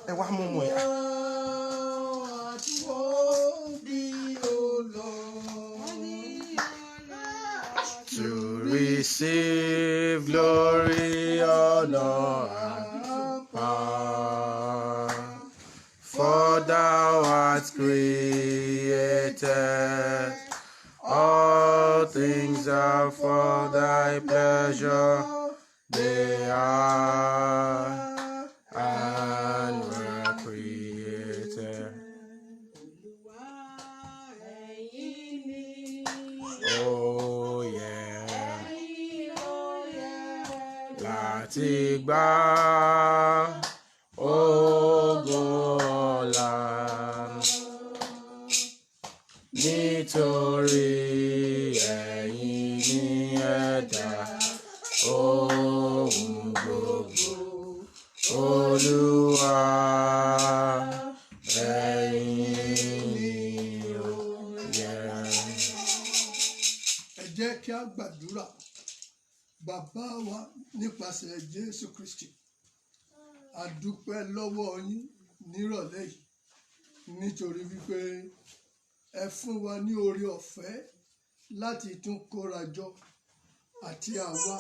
ẹ wá mú mu ẹ. To receive glory, honor, and power, for thou art created, all things are for thy pleasure, they are and were created. Oh yeah, láti gbà ògo ọ̀la, nítorí ẹ̀yin ni ẹ̀dá ohun gbogbo, Olúwa ẹ̀yin ni ó yẹ. Ẹ jẹ́ kí a gbàdúrà. Bàbá wa nípasẹ̀ Jésù Kristi, a dúpẹ́ lọ́wọ́ yín nírọ̀lẹ́ yìí nítorí wípé ẹ fún wa ní oore ọ̀fẹ́ láti tún kóra jọ àti àwa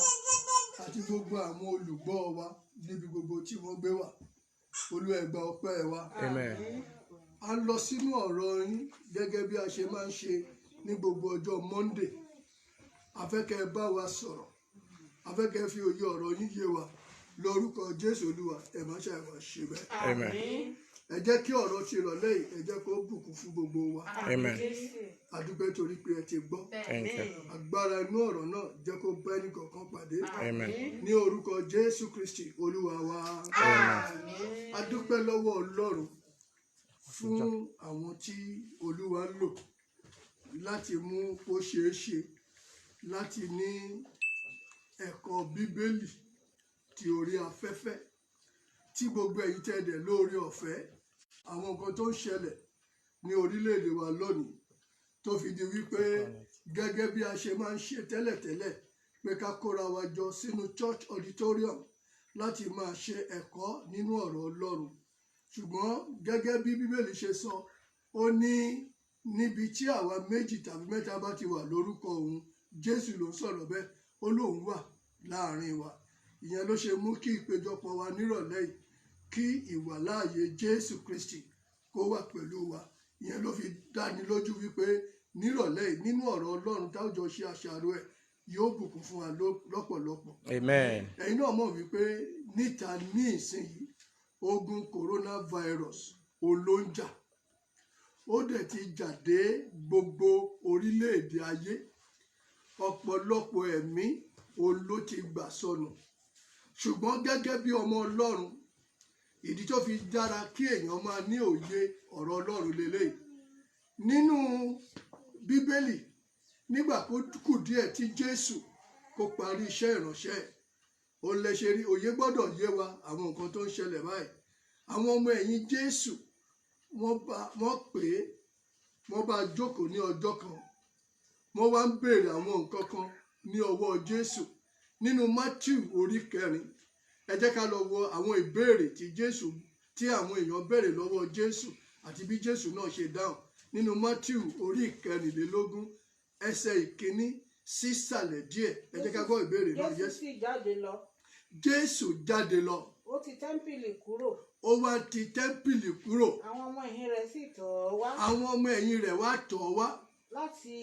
àti gbogbo àwọn olùgbọ́ wa níbi gbogbo tí wọ́n gbé wà. Olúwa ẹ gbà ọpẹ́ wa. Amen. A lọ sínú ọ̀rọ̀ yín gẹ́gẹ́ bí a ṣe máa ń ṣe ní gbogbo ọjọ́ Monday. A fẹ́ kẹ́ ẹ bá wa sọ̀rọ̀. A fẹ́ kẹ́ ẹ fi òye ọ̀rọ̀ yín yé wa. Lórúkọ Jésù Olúwa ẹ má ṣe àìwá ṣe bẹ́ẹ̀. Amen. Ẹ jẹ́ kí ọ̀rọ̀ ti ìrọ̀lẹ́ yìí ẹ jẹ́ kó bùkún fún gbogbo wa. Amen. A dúpẹ́ torí pé ẹ ti gbọ́. Thank you. Agbára inú ọ̀rọ̀ náà jẹ́ kó bá ẹnì kọ̀ọ̀kan pàdé. Amen. Ní orúkọ Jésù Kristi Olúwa wa. A dúpẹ́ lọ́wọ́ Ọlọ́run fún àwọn tí Olúwa lò láti mú kó ṣeé ṣe láti ní ẹ̀kọ́ Bíbélì ti orí afẹ́fẹ́ tí gbogbo ẹ̀yin tẹ́lẹ̀ lórí ọ̀fẹ́ àwọn nǹkan tó ń ṣẹlẹ̀ ní orílẹ̀-èdè wa lónìí tó fi di wípé gẹ́gẹ́ bí a ṣe máa ń ṣe tẹ́lẹ̀tẹ́lẹ̀ pé ká kóra wa jọ sínú church auditorium láti máa ṣe ẹ̀kọ́ nínú ọ̀rọ̀ Ọlọ́run. Ṣùgbọ́n gẹ́gẹ́ bí Bíbélì ṣe sọ, ó ní níbi tí àwa méjì tàbí mẹ́ta bá ti wà lórúkọ òun, Jésù ló ń sọ̀rọ̀ bẹ́ẹ̀, ó lóun wà láàrin wa. Ìyẹn ló ṣe mú kí ìpéjọpọ̀ wa nírọ̀lẹ́ yìí kí ìwàláàyè Jésù Kristi kó wà pẹ̀lú wa. Ìyẹn ló fi dáni lójú wípé nírọ̀lẹ́ yìí nínú ọ̀rọ̀ Ọlọ́run táwùjọ ṣe àṣàrò ẹ̀ yóò bùkún fún wa lọ́pọ̀lọpọ̀. Amen. Ẹ̀yin náà mọ̀ wípé níta ní ìsinyìí ogun coronavirus ló ń jà. Ó dẹ̀ ti jà dé gbogbo orílẹ̀-èdè ayé. Ọ̀pọ̀lọpọ̀ ẹ̀mí ló ti gbà sọnù. Ṣùgbọ́n gẹ́gẹ́ bí ọmọ Ọlọ́run, ìdí tó fi dára kí èèyàn máa ní òye ọ̀rọ̀ Ọlọ́run lélẹ́yìí. Nínú Bíbélì, nígbà kó kù díẹ̀ tí Jésù kó parí iṣẹ́ ìránṣẹ́ ẹ̀, ó lè ṣe rí òye gbọ́dọ̀ yé wa àwọn nǹkan tó ń ṣẹlẹ̀ báyìí. Àwọn ọmọ ẹ̀yìn Jésù wọ́n pè é, wọ́n bá jókòó ní ọjọ́ kan. Wọ́n wá ń béèrè àwọn nǹkan kan ní ọwọ́ Jésù. Nínú Mátíù orí 4, ẹ jẹ́ ká lọ wo àwọn ìbéèrè tí àwọn èèyàn béèrè lọ́wọ́ Jésù àti bí Jésù náà ṣe dáhùn. Nínú Mátíù orí 14 ẹsẹ̀ 1 sísàlẹ̀ díẹ̀, ẹ jẹ́ ká gbọ́ ìbéèrè náà. Jésù sì jáde lọ. Jésù jáde lọ. Ó ti tẹ́ḿpìlì kúrò. Ó wá ti tẹ́ḿpìlì kúrò. Àwọn ọmọ ẹ̀yìn rẹ̀ sì tọ̀ ọ́ wá. Àwọn ọmọ ẹ̀yìn rẹ̀ wá tọ̀ ọ́ wá. Láti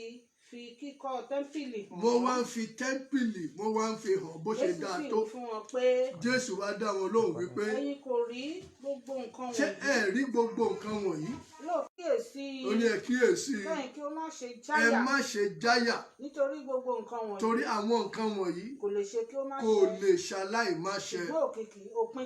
fi kíkọ́ tẹ́ḿpìlì hàn. Wọ́n wá ń fi tẹ́ḿpìlì, wọ́n wá ń fi hàn bó ṣe dáa tó. Jésù sì fún wọn pé. Jésù wá dá wọn lóhùn wípé. Ẹ̀yin kò rí gbogbo nǹkan wọ̀nyí. Ṣé ẹ rí gbogbo nǹkan wọ̀nyí? Lóò kíyèsí. Ó ní ẹ kíyèsí. Bẹ́ẹ̀ kí ó má ṣe jáyà. Ẹ má ṣe jáyà. Nítorí gbogbo nǹkan wọ̀nyí. Torí àwọn nǹkan wọ̀nyí kò lè ṣe kí ó má ṣe. kò lè ṣaláì má ṣe. Òpin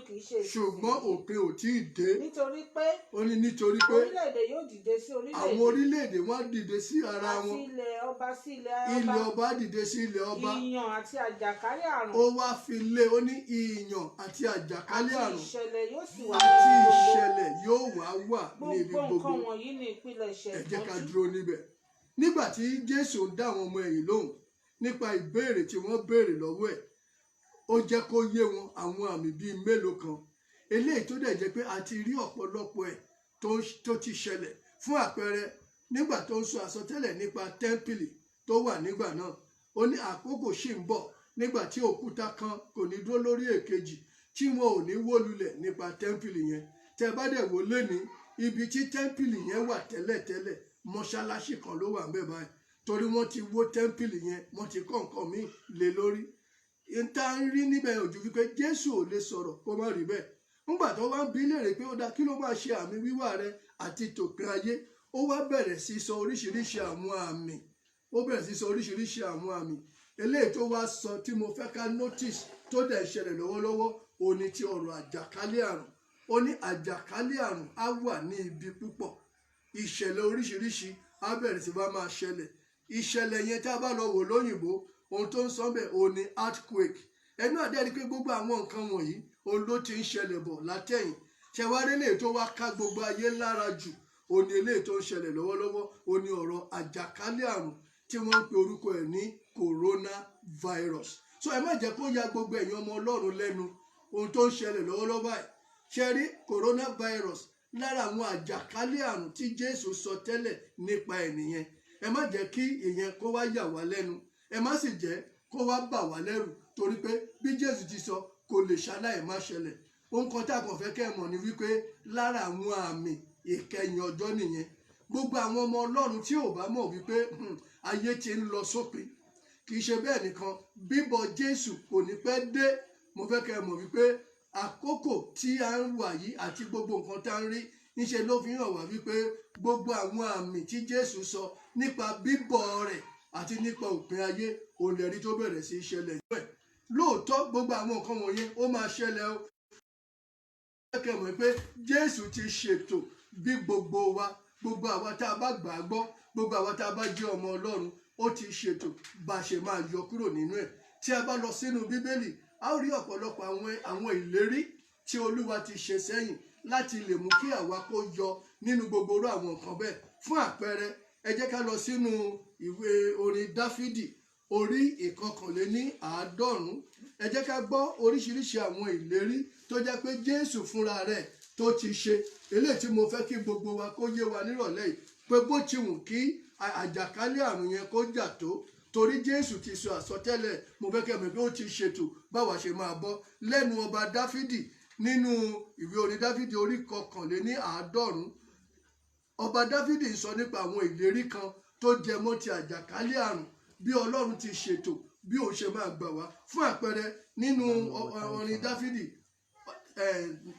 kì í ṣe ìsinsìnyí. Ṣùgbọ́n òpin ò tí ì dé. Nítorí pé. Ó ní nítorí pé. Orílẹ̀-èdè yóò dìde sí orílẹ̀-èdè. Àwọn orílẹ̀-èdè wọ́n á dìde sí ara wọn. Àti ilẹ̀ ọba sí ilẹ̀ ọba. Ilẹ̀ ọba dìde sí ilẹ̀ ọba. Ìyàn àti àjàkálẹ̀ àrùn. Ó wá fi lé, ó ní ìyàn àti àjàkálẹ̀ àrùn. Àti ìṣẹ̀lẹ̀ yóò sì wà. Àti ìṣẹ̀lẹ̀ yóò wà ní ibi gbogbo. Gbogbo nǹkan wọ̀nyí ni ìpilẹ̀ṣẹ̀ ìpọ́njú. Ẹ jẹ́ ká dúró níbẹ̀. Nígbà tí Jésù ń dá àwọn ọmọ ẹ̀yìn lóhùn nípa ìbéèrè tí wọ́n béèrè lọ́wọ́ ẹ̀, ó jẹ́ kó yé wọn àwọn àmì bíi mélòó kan eléyìí tó dẹ̀ jẹ́ pé a ti rí ọ̀pọ̀lọpọ̀ ẹ̀ tó ti ṣẹlẹ̀. Fún àpẹẹrẹ, nígbà tó ń sọ àsọtẹ́lẹ̀ nípa tẹ́ḿpìlì tó wà nígbà náà, ó ní àkókò ṣì ń bọ̀ nígbà tí òkúta kan kò ní dúró lórí èkejì tí wọn ò ní wó lulẹ̀ nípa tẹ́ḿpìlì yẹn. Tẹ́ bá dẹ̀ wò lénìí, ibi tí tẹ́ḿpìlì yẹn wà tẹ́lẹ̀tẹ́lẹ̀ mọ́ṣáláṣí kan ló wà ńbẹ̀ báyìí, torí wọ́n ti wó tẹ́ḿpìlì yẹn, wọ́n ti kọ́ nǹkan míì lé lórí. Ìta ń rí níbẹ̀ ojú wípé Jésù ò lè sọ̀rọ̀ kó má rí bẹ́ẹ̀. Nígbà tó wá ń bi léèrè pé ó dá kí ló máa ṣe àmì wíwá rẹ àti tòpin ayé, ó wá bẹ̀rẹ̀ sí sọ oríṣiríṣi àwọn àmì. Ó bẹ̀rẹ̀ sí sọ oríṣiríṣi àwọn àmì. Eléyìí tó wá sọ tí mo fẹ́ ká notice tó dẹ̀ ṣẹlẹ̀ lọ́wọ́lọ́wọ́, ó ní ti ọ̀rọ̀ àjàkálẹ̀ àrùn. Ó ní àjàkálẹ̀ àrùn á wà ní ibi púpọ̀. Ìṣẹ̀lẹ̀ oríṣiríṣi á bẹ̀rẹ̀ sí bá máa ṣẹlẹ̀. Ìṣẹ̀lẹ̀ yẹn tá a bá lọ wò lóyìnbó, ohun tó ń sọ bẹ́ẹ̀ ó ní earthquake. Ẹnu àdẹ́rí pé gbogbo àwọn nǹkan wọ̀nyí òun ló ti ń ṣẹlẹ̀ bọ̀ látẹ̀yìn. Ṣẹ̀wárí eléyìí tó wá ká gbogbo ayé lára jù, ó ní eléyìí tó ń ṣẹlẹ̀ lọ́wọ́lọ́wọ́, ó ní ọ̀rọ̀ àjàkálẹ̀ àrùn tí wọ́n ń pe orúkọ ẹ̀ ní coronavirus. So ẹ má jẹ́ kó ya gbogbo ẹ̀yin ọmọ Ọlọ́run lẹ́nu ohun tó ń ṣẹlẹ̀ lọ́wọ́lọ́wọ́ báyìí. Ṣé rí coronavirus lára àwọn àjàkálẹ̀ àrùn tí Jésù sọ tẹ́lẹ̀ nípa ẹ̀ nìyẹn. Ẹ má jẹ́ kí ìyẹn kó wá yà wá lẹ́nu. Ẹ má sì jẹ́ kó wá bà wá lẹ́rù, torí pé bí Jésù ti sọ kò lè ṣaláì má ṣẹlẹ̀. Ohun kan tá a kàn fẹ́ kẹ́ ẹ mọ̀ ni wípé lára àwọn àmì ìkẹyìn ọjọ́ nìyẹn. Gbogbo àwọn ọmọ Ọlọ́run tí ò bá mọ̀ wípé ayé ti ń lọ sópin, kì í ṣe bẹ́ẹ̀ nìkan, bíbọ̀ Jésù kò ní pẹ́ dé. Mo fẹ́ kẹ́ ẹ mọ̀ wípé àkókò tí a ń wà yìí àti gbogbo nǹkan tá ń rí níṣe ló fi hàn wá wípé gbogbo àwọn àmì tí Jésù sọ nípa bíbọ̀ rẹ̀ àti nípa òpin ayé olèrí tó bẹ̀rẹ̀ sí í ṣẹlẹ̀ yìí. Lóòótọ́ gbogbo àwọn nǹkan wọ̀nyẹn ó máa ṣẹlẹ̀ o. Mo fẹ́ kẹ́ ẹ mọ̀ pé Jésù ti ṣètò bí gbogbo wa, gbogbo àwa tá a bá gbà á gbọ́, gbogbo àwa tá a bá jẹ́ ọmọ Ọlọ́run, ó ti ṣètò bá a ṣe máa yọ kúrò nínú ẹ̀. Tí a bá lọ sínú Bíbélì, a ó rí ọ̀pọ̀lọpọ̀ àwọn ìlérí tí Olúwa ti ṣe sẹ́yìn láti lè mú kí àwa kó yọ nínú gbogbo orú àwọn nǹkan bẹ́ẹ̀. Fún àpẹẹrẹ, ẹ jẹ́ ká lọ sínú ìwé orin Dáfídì orí 150. Ẹ jẹ́ ká gbọ́ oríṣiríṣi àwọn ìlérí tó jẹ́ pé Jésù fúnra rẹ̀ tó ti ṣe. Eléyìí tí mo fẹ́ kí gbogbo wa kó yé wa nírọ̀lẹ́ yìí, pé bó ti wù kí àjàkálẹ̀ àrùn yẹn kó jà tó, torí Jésù ti sọ àsọtẹ́lẹ̀. Mo fẹ́ kẹ́ mọ̀ pé ó ti ṣètò báwa ṣe máa bọ́ lẹ́nu ọba Dáfídì nínú ìwé orin Dáfídì orí 150. Ọba Dáfídì sọ nípa àwọn ìlérí kan tó jẹ mọ́ ti àjàkálẹ̀ àrùn, bí Ọlọ́run ti ṣètò bí òun ṣe máa gbà wá. Fún àpẹẹrẹ, nínú orin Dáfídì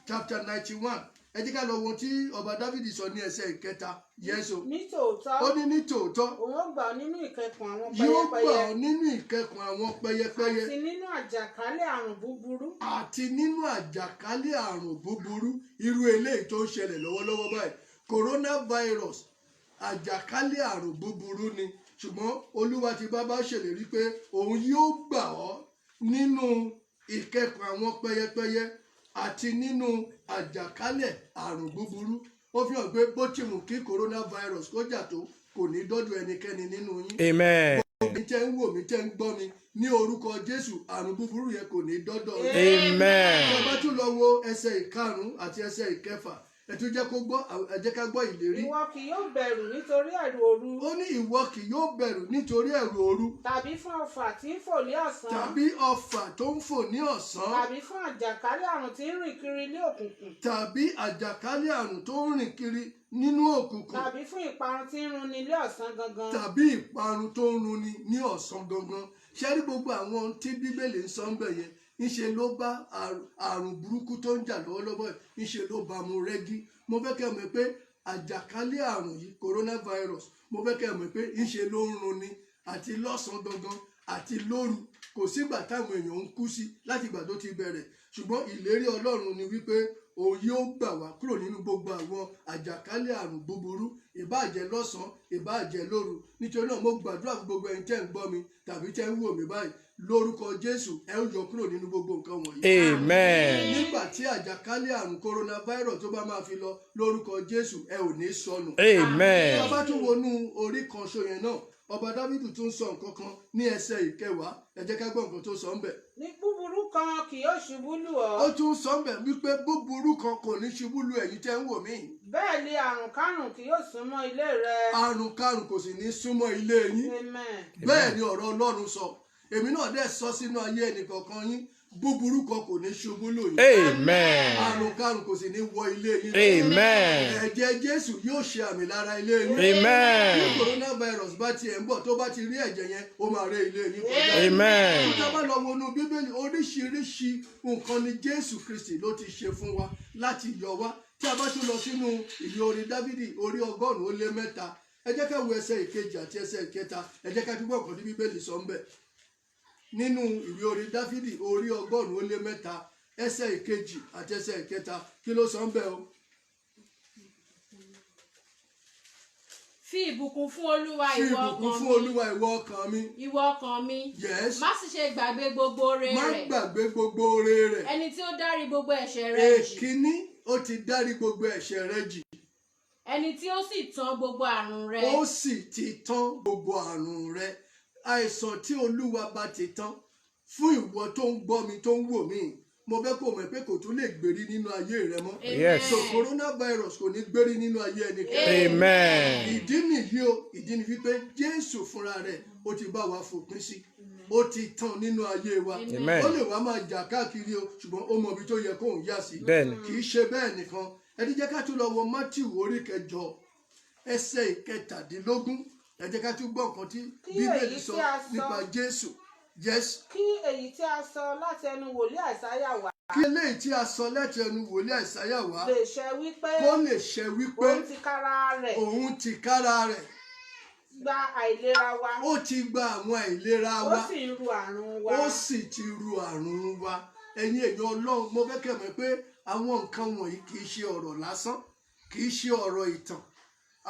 chapter 91, ẹ jẹ́ ká lọ wo tí ọba Dáfídì sọ ní ẹsẹ̀ ìkẹta. Yẹ́sò. Nítòótọ́. Ó ní nítòótọ́. Òun ó gbà ọ́ nínú ìkẹkùn àwọn pẹyẹpẹyẹ. Yóò gbà ọ́ nínú ìkẹkùn àwọn pẹyẹpẹyẹ. Àti nínú àjàkálẹ̀ àrùn búburú. Àti nínú àjàkálẹ̀ àrùn búburú. Irú eléyìí tó ń ṣẹlẹ̀ lọ́wọ́lọ́wọ́ báyìí. Coronavirus, àjàkálẹ̀ àrùn búburú ni. Ṣùgbọ́n Olúwa ti bá ṣèlérí pé òun yóò gbà ọ́ nínú ìkẹkùn àwọn pẹyẹpẹyẹ àti nínú àjàkálẹ̀ àrùn búburú. Ó fi hàn pé bó ti wù kí coronavirus kó jà tó, kò ní dọ́dọ̀ ẹnikẹ́ni nínú yín. Amen. Mi tẹ́ ń wò mí tẹ́ ń gbọ́ mi ní orúkọ Jésù, àrùn búburú yẹn kò ní dọ́dọ̀ yín. Amen. Tí a bá tún lọ wo ẹsẹ̀ 5 àti ẹsẹ̀ 6, ẹ tún jẹ́ ká gbọ́ ìlérí. Ìwọ kì yóò bẹ̀rù nítorí ẹ̀rù òru. Ó ní ìwọ kì yóò bẹ̀rù nítorí ẹ̀rù òru. Tàbí fún ọfà tí ń fò ní ọ̀sán. Tàbí ọfà tó ń fò ní ọ̀sán. Tàbí fún àjàkálẹ̀ àrùn tí ń rìn kiri ní òkùnkùn. Tàbí àjàkálẹ̀ àrùn tó ń rìn kiri nínú òkùnkùn. Tàbí fún ìparun tí ń runi ní ọ̀sán gangan. Tàbí ìparun tó ń runi ní ọ̀sán gangan. Ṣé rí gbogbo àwọn tí Bíbélì ń sọ ń bẹ̀ yẹn, ńṣe ló bá àrùn burúkú tó ń jà lọ́wọ́lọ́wọ́ yìí, ńṣe ló bá mu rẹ́gí. Mo fẹ́ kẹ́ mọ̀ pé àjàkálẹ̀ àrùn yìí, coronavirus, mo fẹ́ kẹ́ mọ̀ pé ńṣe ló ń runi àti lọ́sàn-án gangan àti lóru. Kò sígbà táwọn èèyàn ń kú sí láti ìgbà tó ti bẹ̀rẹ̀. Ṣùgbọ́n ìlérí Ọlọ́run ni wípé òun yóò gbà wá kúrò nínú gbogbo àwọn àjàkálẹ̀ àrùn búburú, ìbáàjẹ́ lọ́sàn-án, ìbáàjẹ́ lóru. Nítorí náà mo gbàdúrà fún gbogbo ẹ̀yin tẹ́ ń gbọ́ mi tàbí tẹ́ ń wò mí báyìí, lórúkọ Jésù ẹ ó yọ kúrò nínú gbogbo nǹkan wọ̀nyí. Amen. Nígbà tí àjàkálẹ̀ àrùn coronavirus tó bá máa fi lọ, lórúkọ Jésù ẹ ò ní sọnù. Amen. Tí a bá tún wọnú orí kan ṣo yẹn náà, ọba Dáfídì tún sọ nǹkan kan ní ẹsẹ̀ 10. Ẹ jẹ́ ká gbọ́ nǹkan tó sọ ń bẹ̀. Ní búburú kan kì yóò ṣubú lù ọ́. ó tún sọ bẹ̀ wípé búburú kan kò ní ṣubú lu ẹ̀yin tẹ́ ń wò mí. bẹ́ẹ̀ ni àrùn kárùn kì yóò súnmọ́ ilé rẹ. àrùn kárùn kò sì ní súnmọ́ ilé yín. Amen. bẹ́ẹ̀ ni ọ̀rọ̀ Ọlọ́run sọ. èmi náà dẹ̀ sọ sínú ayé ẹnìkọ̀ọ̀kan yín búburú kan kò ní ṣubú lù yín. Amen. àrùn kárùn kò sì ní wọ ilé yín. Amen. ẹ̀jẹ̀ Jésù yóò ṣe àmì lára ilé yín. Amen. bí coronavirus bá tiẹ̀ ń bọ̀ tó bá ti rí ẹ̀jẹ̀ yẹn ó máa ré ilé yín kọjá. Amen. tó bá lọ wọnú Bíbélì oríṣiríṣi nǹkan ni Jésù Kristi ló ti ṣe fún wa láti yọ wá. tí a bá tún lọ sínú ìwé orin Dáfídì orí 103 ẹ jẹ́ ká wo ẹsẹ̀ ìkejì àti ẹsẹ̀ ìkẹta ẹ jẹ́ ká túbọ̀ kọ́ ní Bíbélì sọ ń bẹ̀. nínú ìwé orin Dáfídì orí 103 ẹsẹ̀ ìkejì àti ẹsẹ̀ ìkẹta kí ló sọ ń bẹ̀ o. fi ìbùkún fún Olúwa fi ìwọ ìbùkún ọkàn fún mi. Olúwa ìwọ ọkàn mi. Ìwọ ọkàn mi. Yes. Má sì ṣe gbàgbé gbogbo oore má rẹ̀. gbàgbé gbogbo oore rẹ̀. Ẹni tí ó dárí gbogbo ẹ̀ṣẹ̀ rẹ jì. èkíní ó ti dárí gbogbo ẹ̀ṣẹ̀ rẹ jì. Ẹni tí ó sì tán gbogbo àrùn rẹ. ó sì ti tán gbogbo àrùn rẹ. àìsàn tí Olúwa bá ti tán fún ìwọ tó ń gbọ́ mi tó ń wò mí mo fẹ́ kó mọ̀ pé kò tún lè gbérí nínú ayé rẹ mọ́. Yes. so coronavirus kò ní gbérí nínú ayé ẹnikẹ́ni. Amen. ìdí nìyí o ìdí ni wípé Jésù fúnra rẹ̀ ó ti bá wa fòpin sí ó ti tán nínú ayé wa. Amen. ó lè wá máa jà káàkiri o ṣùgbọ́n ó mọ ibi tó yẹ kóun yá sí. Bẹ́ẹ̀ni. kì í ṣe bẹ́ẹ̀ nìkan ẹ ti jẹ́ ká tún lọ wo Matthew orí 8 ẹsẹ̀ 17 ẹ jẹ́ ká tún gbọ́ nǹkan tí Bíbélì sọ nípa Jésù. Yes. kí èyí tí a sọ láti ẹnu wòlíì Àìsáyà wá kí eléyìí tí a sọ láti ẹnu wòlíì Àìsáyà wá lè ṣẹ wípé kó lè ṣẹ wípé òun tìkára rẹ̀ òun tìkára rẹ̀ gba àìlera wa ó ti gba àwọn àìlera ó wa sì ń ru àrùn wa. ó sì ti ru àrùn wa. ẹ̀yin èèyàn Ọlọ́run mo fẹ́ kẹ́ mọ̀ pé àwọn nǹkan wọ̀nyí kì í ṣe ọ̀rọ̀ lásán kì í ṣe ọ̀rọ̀ ìtàn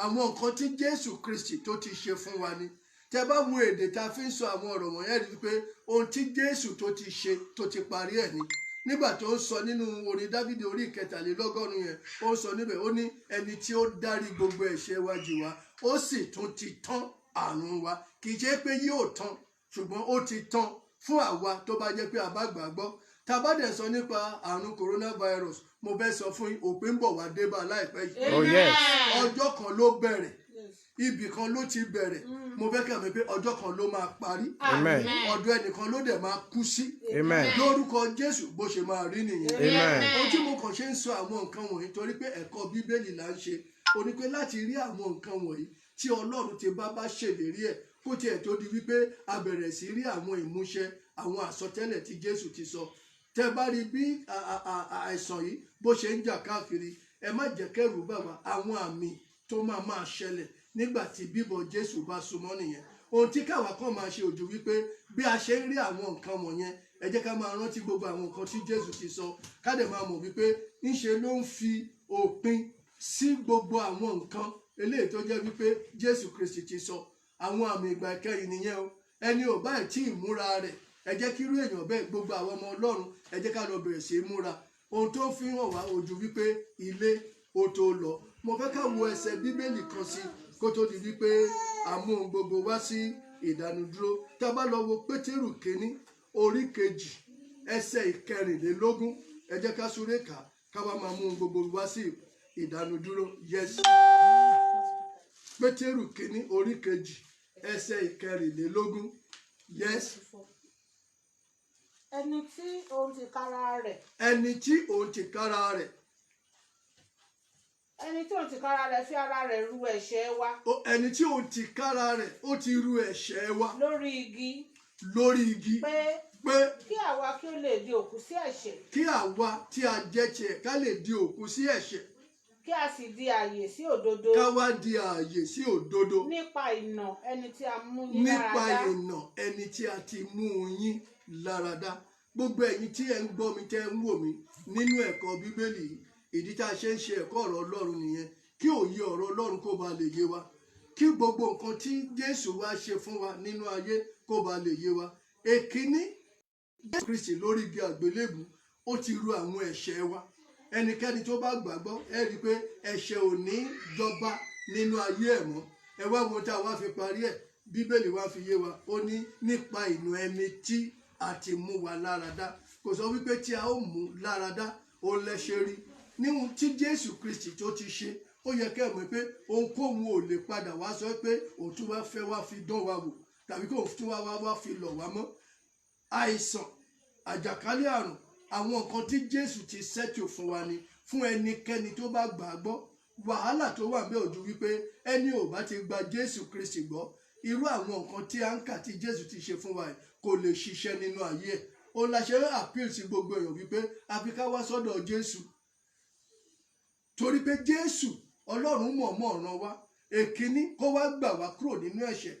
àwọn nǹkan tí Jésù Kristi tó ti ṣe fún wa ni. tẹ́ bá wo èdè tá a fi ń sọ àwọn ọ̀rọ̀ wọ̀nyẹn rí i pé ohun tí Jésù tó ti ṣe tó ti parí ẹ̀ ni. nígbà tó ń sọ nínú orin Dáfídì orí 123 yẹn ó ń sọ níbẹ̀ ó ní ẹni tí ó dárí gbogbo ẹ̀ṣẹ̀ wa jì wá ó sì tún ti tán àrùn wa. kì í ṣe pé yóò tán ṣùgbọ́n ó ti tán fún àwa tó bá jẹ́ pé a bá gbàgbọ́. tá a bá dẹ̀ sọ nípa àrùn coronavirus mo fẹ́ sọ fún yín òpin ń bọ̀ wá dé bá láìpẹ́ yìí. Oh yes. ọjọ́ kan ló bẹ̀rẹ̀ ibì kan ló ti bẹ̀rẹ̀ mo fẹ́ kẹ́ mi pé ọjọ́ kan ló máa parí. Amen. ọ̀dọ̀ ẹnìkan ló dẹ̀ máa kú sí. Amen. lórúkọ Jésù bó ṣe máa rí nìyẹn. Amen. ohun tí mo kàn ṣe ń sọ àwọn nǹkan wọ̀nyí torí pé ẹ̀kọ́ Bíbélì là ń ṣe ó ní pé láti rí àwọn nǹkan wọ̀nyí tí Ọlọ́run ti bá ṣèlérí ẹ̀ kó tiẹ̀ tó di wípé a bẹ̀rẹ̀ sí rí àwọn ìmúṣẹ àwọn àsọtẹ́lẹ̀ tí Jésù ti sọ. tẹ́ bá rí bí àìsàn yìí bó ṣe ń jà káàkiri ẹ má jẹ́ kẹ́rù bà wá àwọn àmì tó máa ṣẹlẹ̀ nígbà tí bíbọ̀ Jésù bá súnmọ́ nìyẹn. ohun tí káwa kàn máa ṣe ojú wípé bí a ṣe ń rí àwọn nǹkan wọ̀nyẹn ẹ jẹ́ ká máa rántí gbogbo àwọn nǹkan tí Jésù ti sọ ká dẹ̀ máa mọ̀ wípé ńṣe ló ń fi òpin sí gbogbo àwọn nǹkan eléyìí tó jẹ́ wípé Jésù Kristi ti sọ. àwọn àmì ìgbà ìkẹyìn nìyẹn o ẹni ò báyìí tí ì múra rẹ̀ ẹ jẹ́ kí irú èèyàn bẹ́ẹ̀ gbogbo àwọn ọmọ Ọlọ́run ẹ jẹ́ ká lọ bẹ̀rẹ̀ sí í múra. ohun tó fi hàn wá ojú wípé ilé ó tó lọ. mo fẹ́ ká wo ẹsẹ̀ Bíbélì kan sí kó tó di wípé àmú gbogbo wá sí ìdánudúró. tá a bá lọ wo Pétérù kínní orí 2 ẹsẹ̀ 14 ẹ jẹ́ ká súré kà ká wá máa mú gbogbo wá sí ìdánudúró. Yes. Pétérù kínní orí 2 ẹsẹ̀ 14. Yes. ẹni tí òun tìkára rẹ̀ ẹni tí òun tìkára rẹ̀ ẹni tí òun tìkára rẹ̀ fi ara rẹ̀ ru ẹ̀ṣẹ̀ wa ẹni tí òun tìkára rẹ̀ ó ti ru ẹ̀ṣẹ̀ wa lórí igi lórí igi pé kí àwa kí ó lè di òkú sí ẹ̀ṣẹ̀ kí àwa tí a jẹ́ tiẹ̀ ká lè di òkú sí ẹ̀ṣẹ̀ kí a sì di ààyè sí òdodo ká wá di ààyè sí òdodo nípa ìnà ẹni tí a mú yín nípa láradá. ìnà ẹni tí a ti mú yín láradá. gbogbo ẹ̀yin tí ẹ ń gbọ́ mi tẹ́ ń wò mí nínú ẹ̀kọ́ Bíbélì yìí ìdí tá a ṣe ń ṣe ẹ̀kọ́ ọ̀rọ̀ Ọlọ́run nìyẹn kí òye ọ̀rọ̀ Ọlọ́run kó ba lè yé wa kí gbogbo nǹkan tí Jésù wá ṣe fún wa nínú ayé kó ba lè yé wa. èkíní Jésù Kristi lórí igi àgbélébù ó ti ru àwọn ẹ̀ṣẹ̀ wa. ẹnikẹ́ni tó bá gbàgbọ́ ẹ rí i pé ẹ̀ṣẹ̀ ò ní jọba nínú ayé ẹ̀ mọ́. ẹ wá wo tá a wá fi parí ẹ̀ Bíbélì wá fi yé wa ó ní nípa ìnà ẹni tí a ti mú wa láradá. kò sọ wípé tí a ó mú láradá ó lẹ́ṣẹ̀ rí níhun tí Jésù Kristi tó ti ṣe. Ó yẹ kẹ́ ẹ mọ̀ pé ohunkóhun ò lè padà wá sọ pé òun tún wá fẹ́ wá fi dán wa wò tàbí kí òun tún wá fi lọ̀ wá mọ́. Àìsàn, àjàkálẹ̀ àrùn, àwọn nǹkan tí Jésù ti ṣètò fún wa ni fún ẹnikẹ́ni tó bá gbà á gbọ́. Wàhálà tó wà ńbẹ̀ ò ju wípé ẹni ò bá ti gba Jésù Kristi gbọ́, irú àwọn nǹkan tí à ń kà tí Jésù ti ṣe fún wa kò lè ṣiṣẹ́ nínú ayé ẹ̀. Òun la ṣe appeal sí gbogbo èèyàn wípé àfi ká wá sọ́dọ̀ Jésù. Torí pé Jésù Ọlọ́run mọ̀ọ́mọ̀ rán wa. Èkíní, kó wá gbà wá kúrò nínú ẹ̀ṣẹ̀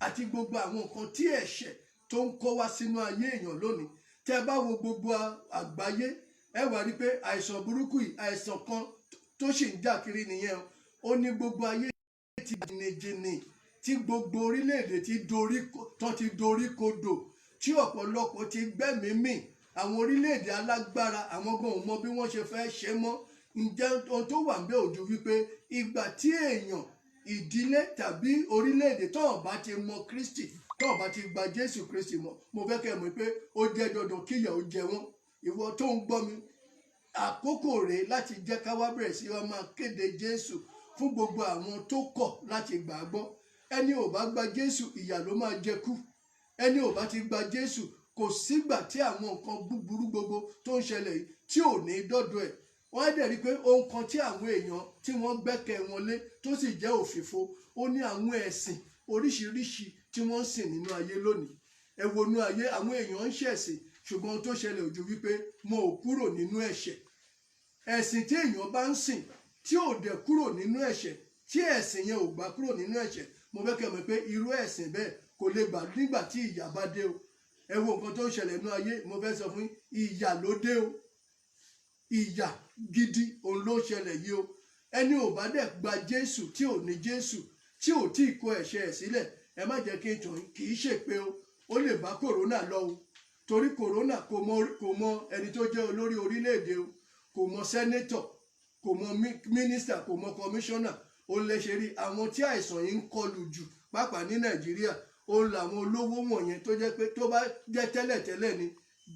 àti gbogbo àwọn nǹkan tí ẹ̀ṣẹ̀ tó ń kó wá sínú ayé èèyàn lónìí. Tẹ́ bá wo gbogbo àgbáyé, ẹ wá rí pé àìsàn burúkú yìí, àìsàn kan tó sì ń jà kiri nìyẹn. Ó ní gbogbo ayé ti jìnnìjìnnì, tí gbogbo orílẹ̀-èdè ti dorí kodò, tí ọ̀pọ̀lọpọ̀ ti gbẹ́mìí mì. Àwọn orílẹ̀-èdè alágbára, àwọn gan ò mọ bí wọ́n ṣe fẹ́ ṣe mọ́. Ǹjẹ́ ohun tó wà ńbẹ̀ ò ju wípé ìgbà tí èèyàn, ìdílé tàbí orílẹ̀-èdè tó bá ti mọ Kristi, tó bá ti gba Jésù Kristi mọ̀, mo fẹ́ kẹ́ mọ̀ pé ó jẹ́ dandan kíyà ó jẹ wọ́n. Ìwọ tó ń gbọ́ mi, àkókò rèé láti jẹ́ ká wá bẹ̀rẹ̀ sí wá máa kéde Jésù fún gbogbo àwọn tó kọ̀ láti gbà á gbọ́. Ẹni ò bá gba Jésù, ìyà ló máa jẹ kú. Ẹni ò bá ti gba Jésù, kò sígbà tí àwọn nǹkan búburú gbogbo tó ń ṣẹlẹ̀ yìí tí ò ní dọ́dọ̀ ẹ̀. Wọ́n á dẹ̀ rí pé ohun kan tí àwọn èèyàn tí wọ́n gbẹ́kẹ̀ wọn lé tó sì jẹ́ òfìfo, ó ní àwọn ẹ̀sìn oríṣiríṣi tí wọ́n ń sìn nínú ayé lónìí. Ẹ wo inú ayé, àwọn èèyàn ń ṣẹ̀sìn, ṣùgbọ́n ohun tó ṣẹlẹ̀ ò ju wípé wọn ò kúrò nínú ẹ̀ṣẹ̀. Ẹ̀sìn tí èèyàn bá ń sìn tí ò dẹ̀ kúrò nínú ẹ̀ṣẹ̀, tí ẹ̀sìn yẹn ò gbà kúrò nínú ẹ̀ṣẹ̀, mo fẹ́ kẹ́ mọ̀ pé irú ẹ̀sìn bẹ́ẹ̀ kò lè gbà nígbà tí ìyà bá dé o. Ẹ wo nǹkan tó ń ṣẹlẹ̀ nínú ayé, mo fẹ́ sọ fún yín, ìyà ló dé o. Ìyà gidi òun ló ṣẹlẹ̀ yìí o. Ẹni ò bá dẹ̀ gba Jésù, tí ò ní Jésù, tí ò tí ì kó ẹ̀ṣẹ̀ ẹ̀ sílẹ̀, ẹ má jẹ́ kí n tàn yín, kì í ṣèpè o. Ó lè bá kòrónà lọ o. Torí kòrónà kò mọ ẹni tó jẹ́ olórí orílẹ̀-èdè o, kò mọ sẹ́nétọ̀, kò mọ mínísítà, kò mọ kọmíṣánná. Ó lè ṣe rí àwọn tí àìsàn yìí ń kọlù jù pàápàá ní Nàìjíríà. Ó làwọn olówó wọ̀nyẹn tó jẹ́ pé tó bá jẹ́ tẹ́lẹ̀tẹ́lẹ̀ ni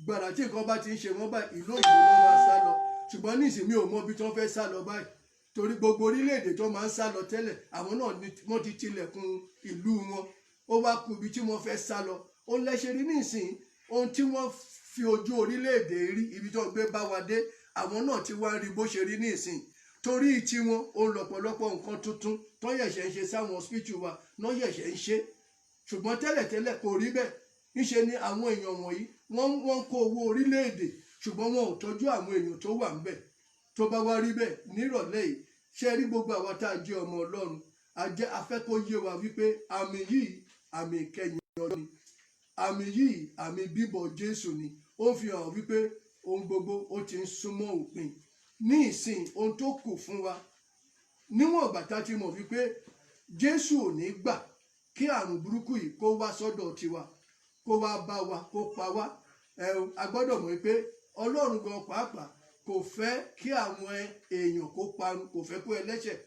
gbàrà tí nǹkan bá ti ń ṣe wọ́n báyìí, ìlú òyìnbó ló máa sá lọ. Ṣùgbọ́n nísìnyí mi ò mọ ibi tí wọ́n fẹ́ sá lọ báyìí. Torí gbogbo orílẹ̀-èdè tó máa ń sá lọ tẹ́lẹ̀, àwọn náà wọ́n ti tilẹ̀kùn ìlú wọn. Ó wá kù ibi tí wọ́n fẹ́ sá lọ. Ó lẹ́ṣẹ̀ rí nísìnyí ohun tí wọ́n fi ojú orílẹ̀-èdè rí, ibi tó gbé bá wa dé, àwọn náà ti wá rí bó ṣe rí nísìnyí. Torí tí wọn ó lọ́pọ̀lọpọ̀ nǹkan tuntun tó yẹ̀ṣẹ̀ ń ṣe sáwọn hospital wa náà yẹ̀ṣẹ̀ ń ṣe. Ṣùgbọ́n tẹ́lẹ̀tẹ́lẹ̀ kò rí bẹ́ẹ̀. Níṣe ni àwọn èèyàn wọ̀nyí wọ́n kó owó orílẹ̀-èdè, ṣùgbọ́n wọn ò tọ́jú àwọn èèyàn tó wà ńbẹ̀. Tó bá wá rí bẹ́ẹ̀ nírọ̀lẹ́ yìí, ṣé rí gbogbo àwa tá a jẹ́ ọmọ Ọlọ́run, a fẹ́ kó yé wa wípé àmì yìí àmì ìkẹyìn ọdún ni. Àmì yìí àmì bíbọ̀ Jésù ni. Ó fi hàn wípé ohun gbogbo ó ti ń súnmọ́ òpin. Ní ìsìn ohun tó kù fún wa, níwọ̀n ìgbà tá a ti mọ̀ wípé Jésù ò ní gbà kí àrùn burúkú yìí kó wá sọ́dọ̀ tiwa, kó wá bá wa, kó pa wá. A gbọ́dọ̀ mọ̀ pé Ọlọ́run gan pàápàá kò fẹ́ kí àwọn èèyàn kó parun, kò fẹ́ kó ẹlẹ́ṣẹ̀,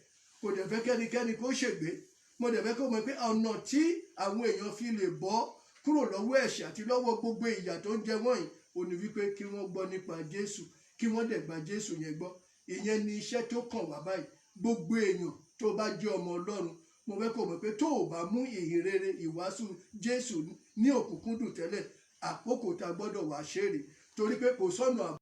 kò dẹ̀ fẹ́ kẹ́nikẹ́ni kó ṣègbé. Mo dẹ̀ fẹ́ kó mọ̀ pé ọ̀nà tí àwọn èèyàn fi lè bọ́ kúrò lọ́wọ́ ẹ̀ṣẹ̀ àti lọ́wọ́ gbogbo ìyà tó ń jẹ wọ́n yìí, ó ní wípé kí wọ́n gbọ́ nípa Jésù, kí wọ́n dẹ̀ gba Jésù yẹn gbọ́. Ìyẹn ni iṣẹ́ tó kàn wá báyìí. Gbogbo èèyàn tó bá jẹ́ ọmọ Ọlọ́run, mo fẹ́ kó mọ̀ pé tó o bá mú ìhìn rere ìwàásù Jésù ní òkúnkúndùn tẹ́lẹ̀, àkókò tá a gbọ́dọ̀ wá ṣeré. Torí pé kò sọ́nà àbọ̀.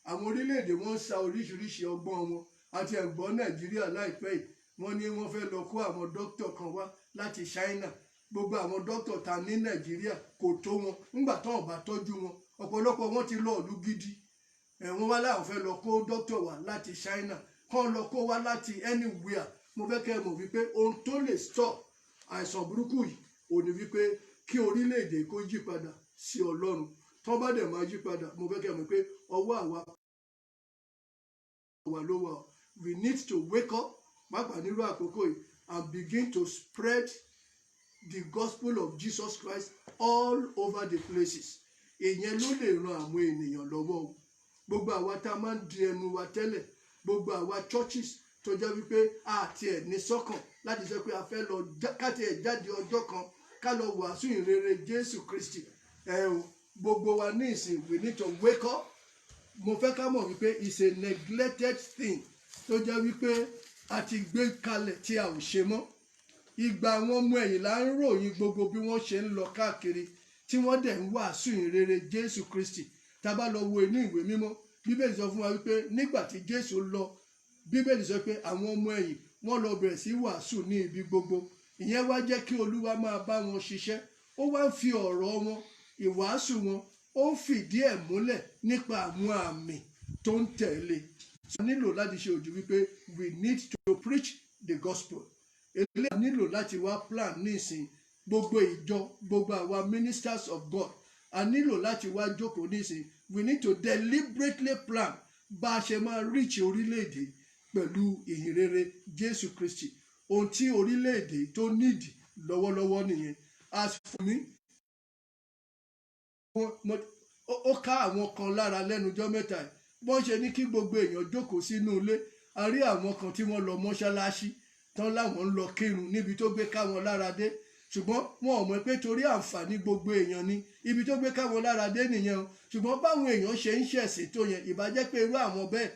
Àwọn orílẹ̀-èdè wọ́n ń sa oríṣiríṣi ọgbọ́n wọn. Àti ẹ̀gbọ́n Nàìjíríà láìpẹ́ yìí, wọ́n ní wọ́n fẹ́ lọ kó àwọn dókítà kan wá láti China. Gbogbo àwọn dókítà ta ní Nàìjíríà kò tó wọn nígbà tó wọn bá tọ́jú wọn. Ọ̀pọ̀lọpọ̀ wọn ti lọ ìlú gidi. Wọ́n wá láwọn fẹ́ lọ kó dókítà wá láti China, kán lọ kó wá láti anywhere. Mo fẹ́ kẹ́ ẹ mọ̀ wípé ohun tó lè stop àìsàn burúkú yìí ò ní wípé kí orílẹ̀-èdè kó yí padà sí Ọlọ́run. Tó bá dẹ̀ máa yí padà, mo fẹ́ kẹ́ ẹ mọ̀ pé ọwọ́ àwa ló wà. We need to wake up pàápàá nírú àkókò yìí and begin to spread the gospel of Jesus Christ all over the places. Ìyẹn ló lè ran àwọn ènìyàn lọ́wọ́ o. Gbogbo àwa tá a máa ń di ẹnu wa tẹ́lẹ̀, gbogbo àwa churches tó jẹ́ wípé àti ẹ̀ ní sọ́kàn láti sọ pé a fẹ́ lọ káti ẹ̀ jáde ọjọ́ kan ká lọ wàásù ìrere Jésù Kristi. gbogbo wa ní ìsìn we need to wake up. Mo fẹ́ ká mọ̀ wípé it's a neglected thing tó jẹ́ wípé a ti gbé kalẹ̀ tí a ò ṣe mọ́. Ìgbà àwọn ọmọ ẹ̀yìn là ń ròyìn gbogbo bí wọ́n ṣe ń lọ káàkiri tí wọ́n dẹ̀ ń wàásù ìrere Jésù Kristi. Tá bá lọ wo inú ìwé mímọ́, Bíbélì sọ fún wa wípé nígbà tí Jésù lọ, Bíbélì sọ pé àwọn ọmọ ẹ̀yìn wọ́n lọ bẹ̀rẹ̀ sí wàásù ní ibi gbogbo. Ìyẹn wá jẹ́ kí Olúwa máa bá wọn ṣiṣẹ́. Ó wá ń fi ọ̀rọ̀ wọn, ìwàásù wọn, ó ń fìdí ẹ̀ múlẹ̀ nípa àwọn àmì tó ń tẹ̀lé. A nílò láti ṣe ojú wípé we need to preach the gospel. Eléyìí nílò láti wá plan nísìn gbogbo ìjọ, gbogbo àwa ministers of God. A nílò láti wá jókòó nísìn. We need to deliberately plan bá a ṣe máa reach orílẹ̀-èdè pẹ̀lú ìhìnrere Jésù Kristi. Ohun tí orílẹ̀-èdè tó nídìí lọ́wọ́lọ́wọ́ nìyẹn. As for me, ó ká àwọn kan lára lẹ́nujọ́ mẹ́ta yìí. Bọ́n ṣe ní kí gbogbo èèyàn jókòó sínú ilé. A rí àwọn kan tí wọ́n lọ mọ́ṣáláṣí tán láwọn ń lọ kírun níbi tó gbé ká wọn lára dé. Ṣùgbọ́n wọn ò mọ̀ pé torí àǹfààní gbogbo èèyàn ni ibi tó gbé ká wọn lára dé nìyẹn o. Ṣùgbọ́n báwọn èèyàn ṣe ń ṣẹ̀sìn tó yẹn, ìbá jẹ́ pé irú àwọn bẹ́ẹ̀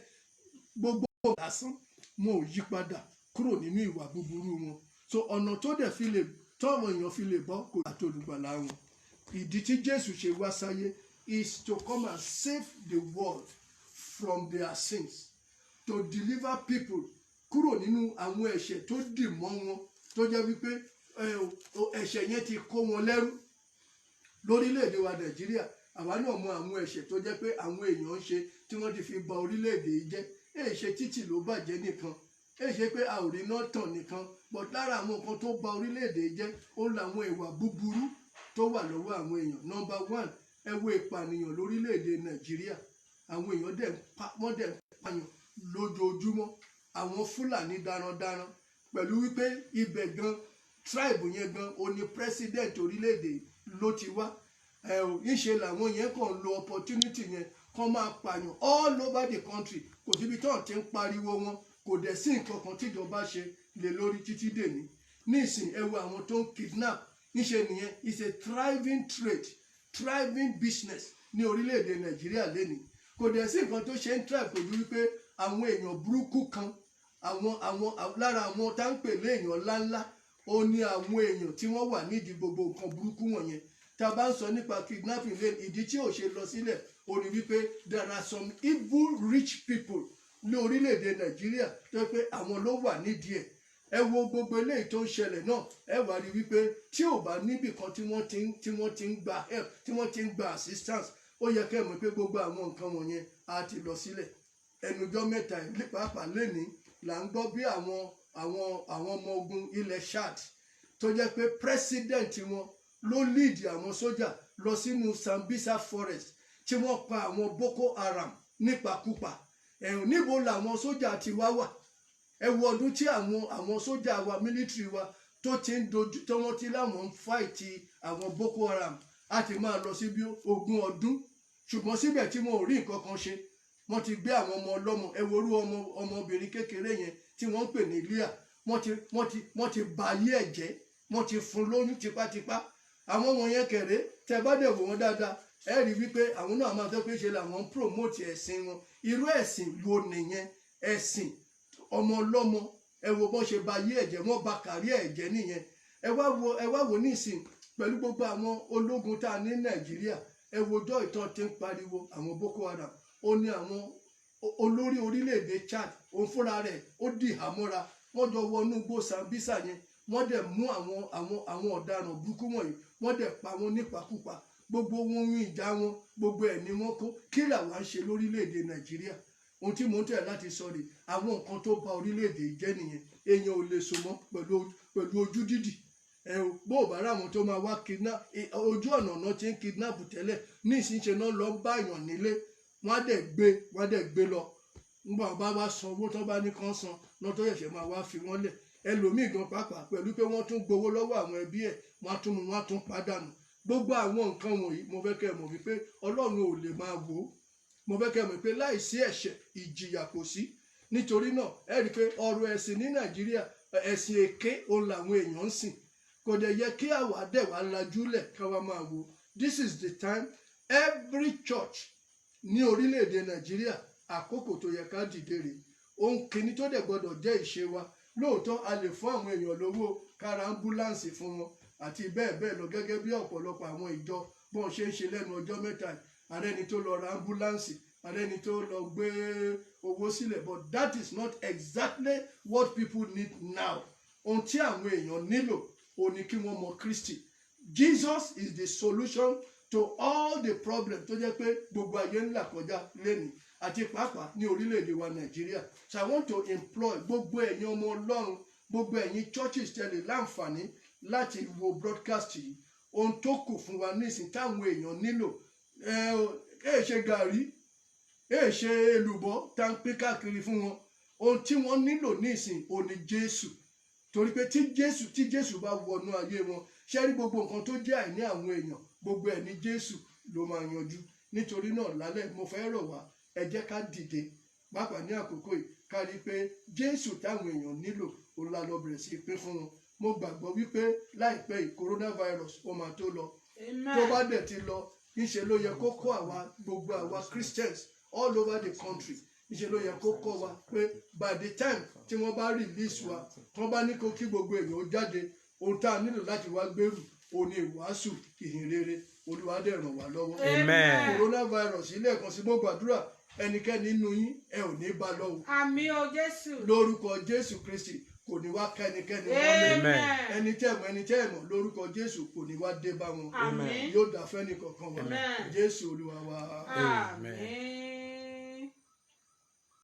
gbogbo lásán wọn ò yí padà kúrò nínú ìwà búburú wọn. So ọ̀nà tó dẹ̀ fi lè tọ́wọ́ èèyàn fi lè bọ́ kò àti olùgbàlà wọn. Ìdí tí Jésù ṣe wá sáyé is to come and save the world from their sins, to deliver people kúrò nínú àwọn ẹ̀ṣẹ̀ tó dì mọ́ wọn tó jẹ́ wípé ẹ̀ṣẹ̀ yẹn ti kó wọn lẹ́rú. Lórílẹ̀-èdè wa Nàìjíríà, àwa náà mọ àwọn ẹ̀ṣẹ̀ tó jẹ́ pé àwọn èèyàn ń ṣe tí wọ́n ti fi bà orílẹ̀-èdè yìí jẹ́. Èyí ṣe títì ló bàjẹ́ nìkan, èyí ṣe pé a ò rí iná tàn nìkan, but lára àwọn nǹkan tó bà orílẹ̀-èdè yìí jẹ́ ó làwọn ìwà búburú tó wà lọ́wọ́ àwọn èèyàn. Number one, ẹ wo ìpànìyàn lórílẹ̀-èdè Nàìjíríà. Àwọn èèyàn wọ́n dẹ̀ ń pààyàn lójoojúmọ́. Àwọn Fúlàní darandaran pẹ̀lú wípé ibẹ̀ gan tribe yẹn gan ó ní president orílẹ̀-èdè ló ti wá. Ìṣe làwọn yẹn kàn lo opportunity yẹn kàn máa pààyàn all over the country. Kò síbi tí wọ́n ti ń pariwo wọn, kò dẹ̀ sí nǹkan kan tíjọba ṣe lé lórí títí dèní. Nísìn ẹ wo àwọn tó ń kidnap. Níṣe nìyẹn is a thriving trade, thriving business ní orílẹ̀-èdè Nàìjíríà lénìí. Kò dẹ̀ sí nǹkan tó ṣe ń thrive kò ju wípé àwọn èèyàn burúkú kan, lára àwọn tá ń pè léèyàn ńláńlá, ó ní àwọn èèyàn tí wọ́n wà nídìí gbogbo nǹkan burúkú wọ̀nyẹn. Tá a bá ń sọ nípa kidnapping lẹ́nu, ìdí tí ò ṣe lọ sílẹ̀ ó ní wípé there are some evil rich people ní orílẹ̀-èdè Nàìjíríà tó yẹ pé àwọn ló wà nídìí ẹ̀. Ẹ wo gbogbo eléyìí tó ń ṣẹlẹ̀ náà, ẹ wá rí wípé tí ò bá níbì kan tí wọ́n ti ń gba help, tí wọ́n ti ń gba assistance, ó yẹ kẹ́ mọ̀ pé gbogbo àwọn nǹkan wọ̀nyẹn á ti lọ sílẹ̀. Ẹnujọ́ mẹ́ta pàápàá lénìí là ń gbọ́ bí àwọn ọmọ ogun ilẹ̀ Chad tó jẹ́ pé president wọn ló lead àwọn sójà lọ sínú Sambisa forest tí wọ́n pa àwọn Boko Haram nípakúpa. Níbo làwọn sójà ti wá wà? Ẹ wo ọdún tí àwọn sójà wa military wa tó ti ń dojú tó wọ́n ti láwọn ń fight àwọn Boko Haram á ti máa lọ sí bí 20 ọdún. Ṣùgbọ́n síbẹ̀ tí wọn ò rí nǹkan kan ṣe, wọ́n ti gbé àwọn ọmọ ọlọ́mọ. Ẹ wo orú ọmọbìnrin kékeré yẹn tí wọ́n ń pè ní Leah, wọ́n ti bà ayé ẹ̀ jẹ́, wọ́n ti fún lóyún tipátipá. Àwọn ọmọ yẹn kéré, tẹ́ bá dẹ̀ wò wọ́n dáadáa, ẹ rí wípé àwọn náà máa tọ́ pé ṣe làwọn ń promote ẹ̀sìn wọn. Irú ẹ̀sìn wo nìyẹn? Ẹ̀sìn ọmọ ọlọ́mọ. Ẹ wo bọ́n ṣe bà ayé ẹ̀ jẹ́, wọ́n bà kárí ẹ̀ jẹ́ nìyẹn. Ẹ wá wo nísìn pẹ̀lú gbogbo àwọn ológun tá a ní Nàìjíríà. Ẹ wo ọjọ́ ìtàn tí ń pariwo àwọn Boko Haram. Ó ní àwọn olórí orílẹ̀-èdè Chad, òun fúnra rẹ̀ ó dì hámọ́ra. Wọ́n jọ wọnú igbó Sambisa yẹn, wọ́n dẹ̀ mú àwọn ọ̀daràn burúkú wọ̀nyí, wọ́n dẹ̀ pa wọn nípakúpa. Gbogbo ohun ìjà wọn, gbogbo ẹ̀ ni wọ́n kó. Kí làwa ń ṣe lórílẹ̀-èdè Nàìjíríà? Ohun tí mò ń tẹ̀ láti sọ rèé, àwọn nǹkan tó bà orílẹ̀-èdè jẹ́ nìyẹn. Èèyàn ò lè sùn mọ́ pẹ̀lú ojú dídì. Bó ò bá ráwọn tó máa wá kidnap, ojú ọ̀nà náà ti ń kidnap tẹ́lẹ̀, ní ìsìnṣe náà lọ báyàn nílé, wọ́n á dẹ̀ gbé lọ. Nígbà bá wá san owó tó bá ní kán san náà tó yẹ̀ṣẹ̀ máa wá fi wọ́n lẹ̀. Ẹlòmíì gan pàápàá pẹ̀lú pé wọ́n tún gbowó lọ́wọ́ àwọn ẹbí ẹ̀, wọ́n á tún pàdánù. Gbogbo àwọn nǹkan wọ̀nyí mo fẹ́ kẹ́ mọ̀ wípé Ọlọ́run ò lè máa wò ó. Mo fẹ́ kẹ́ mọ̀ pé láìsí ẹ̀ṣẹ̀ ìjìyà kò sí. Nítorí náà ẹ rí i pé ọ̀rọ̀ ẹ̀sìn ní Nàìjíríà, ẹ̀sìn èké òun làwọn èèyàn ń sìn. Kò dẹ̀ yẹ kí àwa dẹ̀ wá lajúlẹ̀ ká wá máa wò. This is the time every church ní orílẹ̀-èdè Nàìjíríà àkókò tó yẹ ká dìde rè ohun kìíní tó dẹ̀ gbọ́dọ̀ jẹ́ ìṣe wa lóòótọ́ a lè fún àwọn èèyàn lówó kára ambulance fún wọn àti bẹ́ẹ̀ bẹ́ẹ̀ lọ gẹ́gẹ́ bí ọ̀pọ̀lọpọ̀ àwọn ìjọ bọ́n ṣe ń ṣe lẹ́nu ọjọ́ mẹ́ta ààrẹ ni tó lọ ra ambulance ààrẹ ni tó lọ gbé owó sílẹ̀ but that is not exactly what people need now ohun tí àwọn èèyàn nílò ó ní kí wọ́n mọ Kristi Jesus is the solution to all the problems tó jẹ́ pé gbogbo ayé ń là kọjá lẹ́nu àti pàápàá ní orílẹ̀-èdè wa Nàìjíríà so I want to employ gbogbo ẹ̀yin ọmọ Ọlọ́run gbogbo ẹ̀yin churches tẹ́lẹ̀ láǹfààní láti wo broadcast yìí ohun tó kù fún wa nísìn táwọn èèyàn nílò ṣe gàrí ṣe èlùbọ́ tá ń pín káàkiri fún wọn ohun tí wọ́n nílò nísìn ò ní Jésù torí pé tí Jésù bá wọnú ayé wọn ṣe rí gbogbo nǹkan tó jẹ́ àìní àwọn èèyàn gbogbo ẹ̀ ní Jésù ló máa yanjú nítorí náà lálẹ́ mo fẹ́ rọ̀ wá ẹ jẹ́ ká dìde pàápàá ní àkókò yìí ká rí pé Jésù táwọn èèyàn nílò òun la lọ bẹ̀rẹ̀ sí pín fún wọn mo gbàgbọ́ wípé láìpẹ́ yìí coronavirus ó máa tó lọ tó bá dẹ̀ ti lọ níṣẹ́ ló yẹ kó kọ́ gbogbo àwa Christians all over the country níṣẹ́ ló yẹ kó kọ́ wa pé by the time tí wọ́n bá release wa tí wọ́n bá ní kó kí gbogbo èèyàn ó jáde ohun tá a nílò láti wá gbèrú òun ni ìwàásù ìhìn rere Olúwa dẹ̀ ràn wá lọ́wọ́. Amen. Coronavirus ilé ẹ̀kan sí mo gbàdúrà ẹnikẹ́ni nínú yín ẹ ò ní bá lọ́wọ́. Àmín o Jésù. Lórúkọ Jésù Kristi kò ní wá ká ẹnikẹ́ni Amen. ẹni tẹ́ mọ̀ lórúkọ Jésù kò ní wá dé bá wọn. Àmín. Yóò dá fẹ́ni kọ̀ọ̀kan wa. Amen. Jésù Olúwa wa. Àmín.